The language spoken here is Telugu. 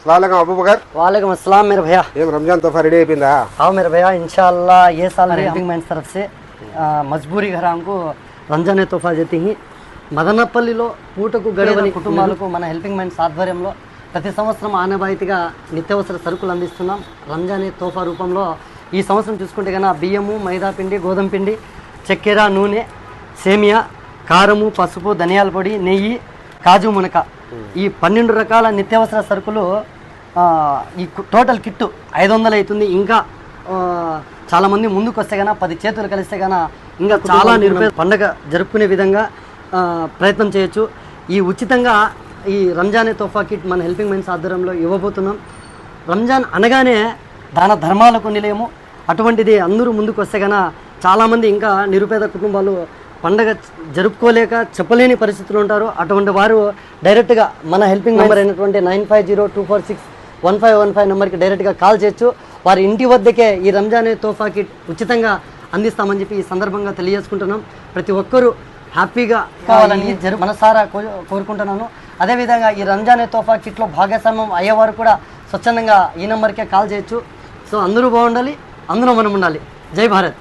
अस्सलाम अबू बकर। वालेकुम अस्सलाम मेरे भैया। ये रमजान तोहफा रेडी అయిపోయిందా? हाँ मेरे भैया इंशाल्लाह ये साल हेल्पिंग मैन तरफ से మజ్బూరి ఘరాంకు రంజానే తోఫా చేతి మదనపల్లిలో పూటకు గడవని కుటుంబాలకు మన హెల్పింగ్ మైండ్స్ ఆధ్వర్యంలో ప్రతి సంవత్సరం ఆనవాయితీగా నిత్యావసర సరుకులు అందిస్తున్నాం రంజానే తోఫా రూపంలో. ఈ సంవత్సరం చూసుకుంటే కన్నా బియ్యము, మైదా పిండి, గోధుమ పిండి, చక్కెర, నూనె, సేమియా, కారము, పసుపు, ధనియాల పొడి, నెయ్యి, కాజు మునక ఈ 12 రకాల నిత్యావసర సరుకులు ఈ టోటల్ కిట్టు 500 అవుతుంది. ఇంకా చాలామంది ముందుకు వస్తే కన్నా 10 చేతులు కలిస్తే కన్నా ఇంకా చాలా నిర్భయ పండగ జరుపుకునే విధంగా ప్రయత్నం చేయొచ్చు. ఈ ఉచితంగా ఈ రంజానే తోఫా కిట్ మన హెల్పింగ్ మైండ్స్ ఆధ్వర్యంలో ఇవ్వబోతున్నాం. రంజాన్ అనగానే దాన ధర్మాలకు నిలయము. అటువంటిది అందరూ ముందుకు వస్తే కన్నా చాలామంది ఇంకా నిరుపేద కుటుంబాలు పండగ జరుపుకోలేక చెప్పలేని పరిస్థితులు ఉంటారు. అటువంటి వారు డైరెక్ట్గా మన హెల్పింగ్ నెంబర్ అయినటువంటి 9502461515 నెంబర్కి డైరెక్ట్గా కాల్ చేయొచ్చు. వారి ఇంటి వద్దకే ఈ రంజానే తోఫా కిట్ ఉచితంగా అందిస్తామని చెప్పి ఈ సందర్భంగా తెలియజేసుకుంటున్నాం. ప్రతి ఒక్కరూ హ్యాపీగా కావాలని మనసారా కోరుకుంటున్నాను. అదేవిధంగా ఈ రంజానే తోఫా కిట్లో భాగస్వామ్యం అయ్యేవారు కూడా స్వచ్ఛందంగా ఈ నెంబర్కే కాల్ చేయొచ్చు. సో అందరూ బాగుండాలి, అందులో మనం ఉండాలి. జై భారత్.